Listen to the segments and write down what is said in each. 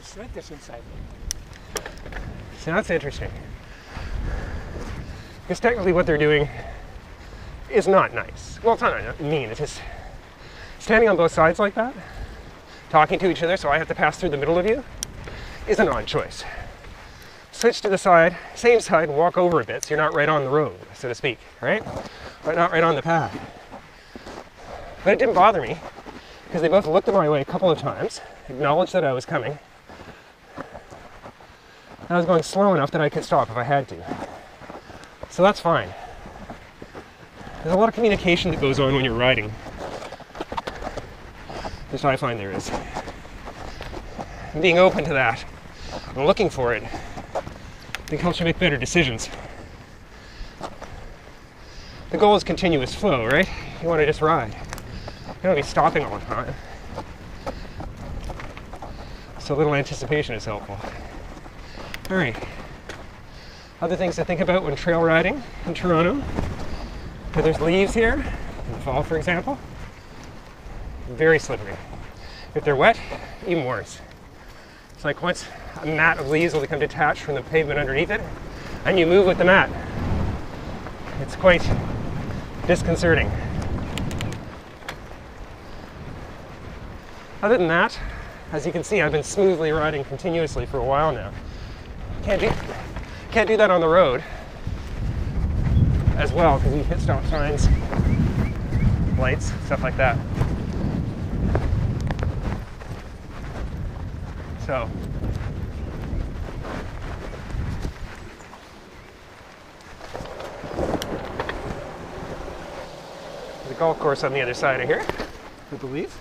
slight distance inside. So that's interesting. Because technically what they're doing is not nice. Well, it's not mean, it's just standing on both sides like that, talking to each other so I have to pass through the middle of you, is an odd choice. Switch to the side, same side, and walk over a bit so you're not right on the road, so to speak, right? But not right on the path. But it didn't bother me, because they both looked at my way a couple of times, acknowledged that I was coming. I was going slow enough that I could stop if I had to. So that's fine. There's a lot of communication that goes on when you're riding. Which I find there is. And being open to that and looking for it, I think helps you make better decisions. The goal is continuous flow, right? You want to just ride. You don't want to be stopping all the time. So a little anticipation is helpful. All right. Other things to think about when trail riding in Toronto. So there's leaves here, in the fall for example. Very slippery. If they're wet, even worse. It's like once a mat of leaves will become detached from the pavement underneath it, and you move with the mat. It's quite disconcerting. Other than that, as you can see, I've been smoothly riding continuously for a while now. Can't do that on the road as well because you hit stop signs, lights, stuff like that. So there's a golf course on the other side of here, I believe.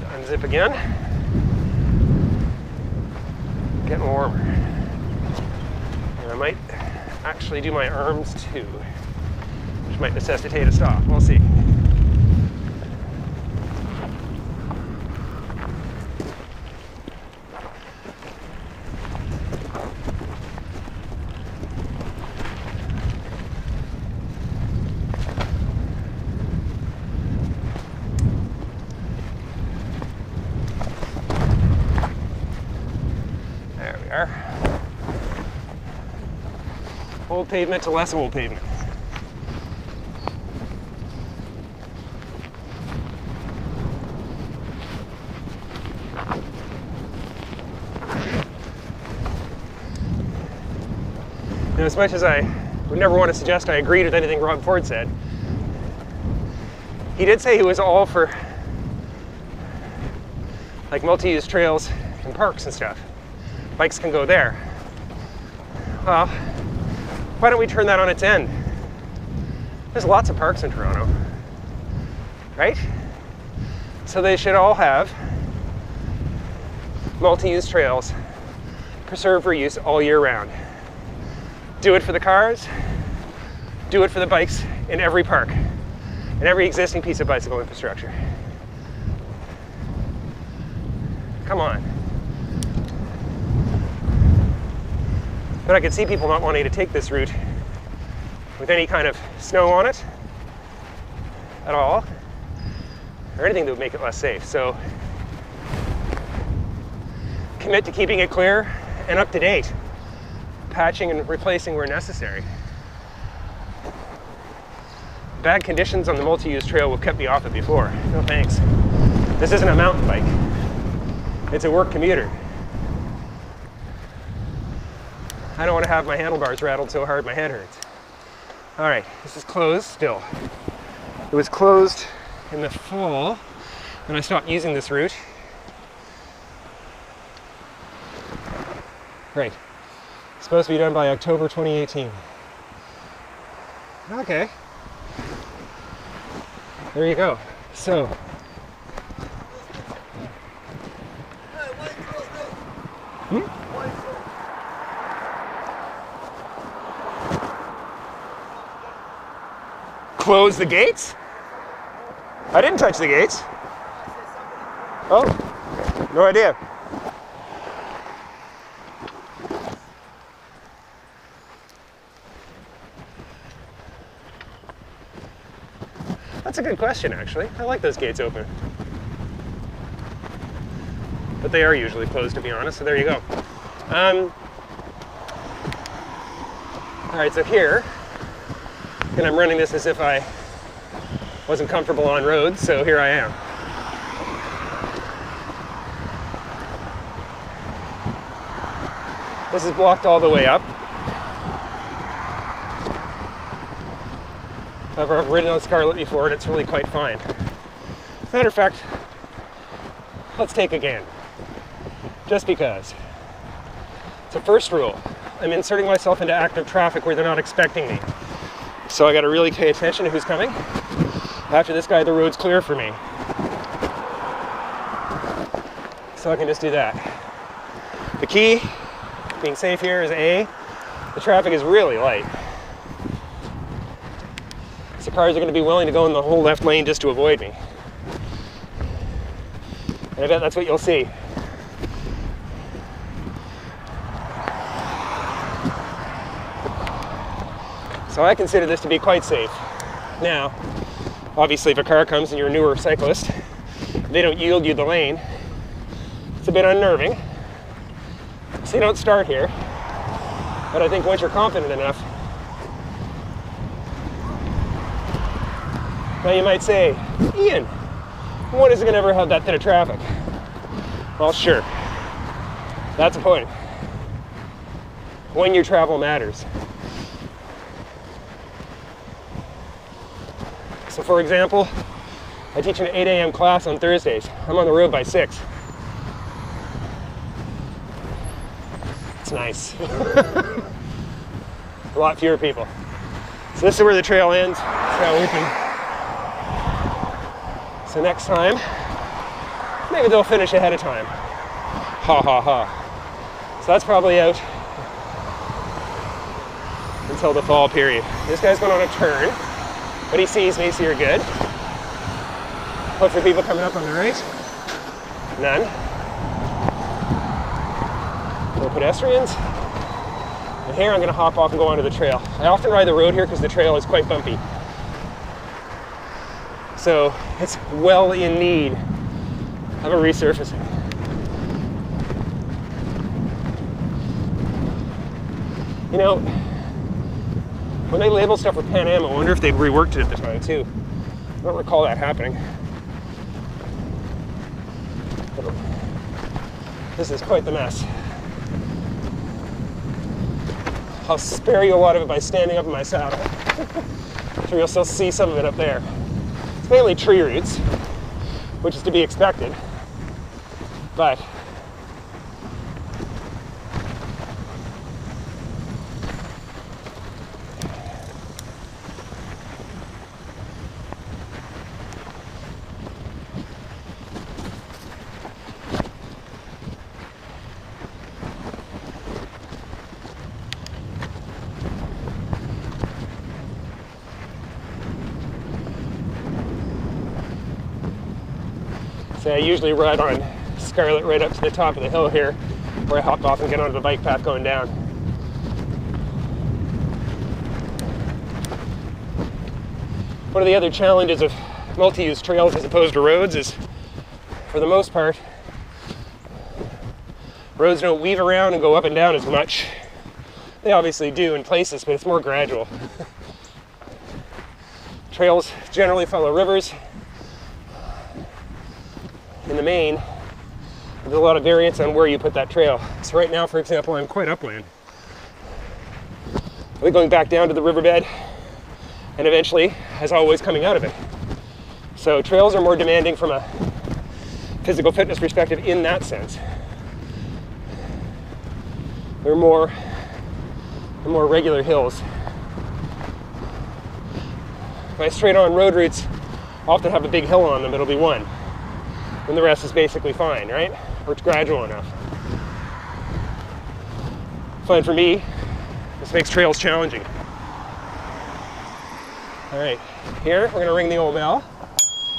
Unzip again. Getting warmer. And I might actually do my arms too, which might necessitate a stop. We'll see. Old pavement to less old pavement. Now, as much as I would never want to suggest I agreed with anything Rob Ford said, he did say he was all for like multi-use trails and parks and stuff. Bikes can go there. Well, why don't we turn that on its end? There's lots of parks in Toronto, right? So they should all have multi-use trails, preserved for use all year round. Do it for the cars, do it for the bikes in every park, and every existing piece of bicycle infrastructure. Come on. But I could see people not wanting to take this route with any kind of snow on it at all, or anything that would make it less safe. So commit to keeping it clear and up to date, patching and replacing where necessary. Bad conditions on the multi-use trail will kept me off it before. No thanks. This isn't a mountain bike. It's a work commuter. I don't want to have my handlebars rattled so hard my head hurts. All right, this is closed still. It was closed in the fall when I stopped using this route. Right, it's supposed to be done by October 2018. Okay, there you go. So, close the gates? I didn't touch the gates. Oh, no idea. That's a good question, actually. I like those gates open. But they are usually closed, to be honest, so there you go. All right, so here, and I'm running this as if I wasn't comfortable on roads, so here I am. This is blocked all the way up. However, I've ridden on Scarlet before and it's really quite fine. As a matter of fact, let's take again. Just because. It's a first rule. I'm inserting myself into active traffic where they're not expecting me. So I gotta really pay attention to who's coming. After this guy, the road's clear for me. So I can just do that. The key, being safe here, is A, the traffic is really light. So cars are gonna be willing to go in the whole left lane just to avoid me. And I bet that's what you'll see. So I consider this to be quite safe. Now, obviously if a car comes and you're a newer cyclist, they don't yield you the lane, it's a bit unnerving. So you don't start here. But I think once you're confident enough, now you might say, Ian, when is it gonna ever have that bit of traffic? Well, sure, that's the point. When your travel matters. So for example, I teach an 8 a.m. class on Thursdays. I'm on the road by 6. It's nice. A lot fewer people. So this is where the trail ends. It's now open. So next time, maybe they'll finish ahead of time. Ha ha ha. So that's probably out until the fall period. This guy's going on a turn. But he sees me, so you're good. Look for people coming up on the right. None. No pedestrians. And here I'm going to hop off and go onto the trail. I often ride the road here because the trail is quite bumpy. So it's well in need of a resurfacing. You know, when they label stuff with Pan Am, I wonder if they'd reworked it at the time too. I don't recall that happening. But this is quite the mess. I'll spare you a lot of it by standing up in my saddle. So you'll still see some of it up there. It's mainly tree roots, which is to be expected. But I usually ride on Scarlet right up to the top of the hill here, where I hop off and get onto the bike path going down. One of the other challenges of multi-use trails as opposed to roads is, for the most part, roads don't weave around and go up and down as much. They obviously do in places, but it's more gradual. Trails generally follow rivers. In the main, there's a lot of variance on where you put that trail. So right now, for example, I'm quite upland. I'll be going back down to the riverbed and eventually, as always, coming out of it. So trails are more demanding from a physical fitness perspective in that sense. They're more regular hills. My straight on road routes often have a big hill on them, it'll be one. And the rest is basically fine, right? Or it's gradual enough. Fine for me. This makes trails challenging. All right, here we're gonna ring the old bell.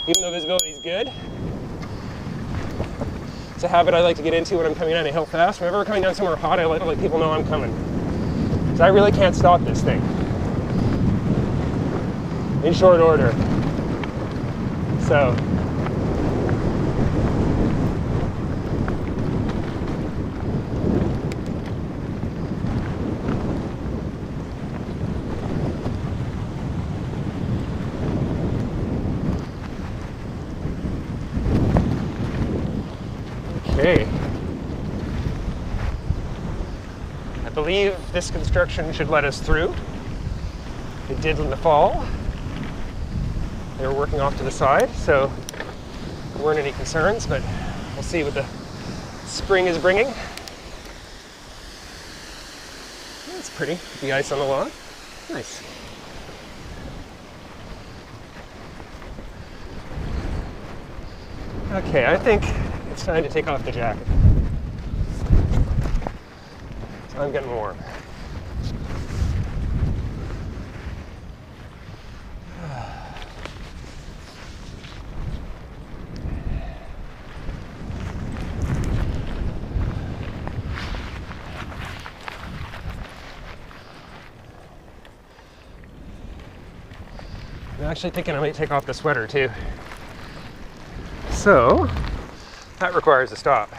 Even though visibility is good, It's a habit I like to get into when I'm coming down a hill fast. Whenever we're coming down somewhere hot, I like to let people know I'm coming. Because I really can't stop this thing in short order. So, okay. I believe this construction should let us through. It did in the fall. They were working off to the side, so there weren't any concerns, but we'll see what the spring is bringing. That's pretty, the ice on the lawn. Nice. Okay, I think it's time to take off the jacket. So I'm getting warm. I'm actually thinking I might take off the sweater too. So, that requires a stop.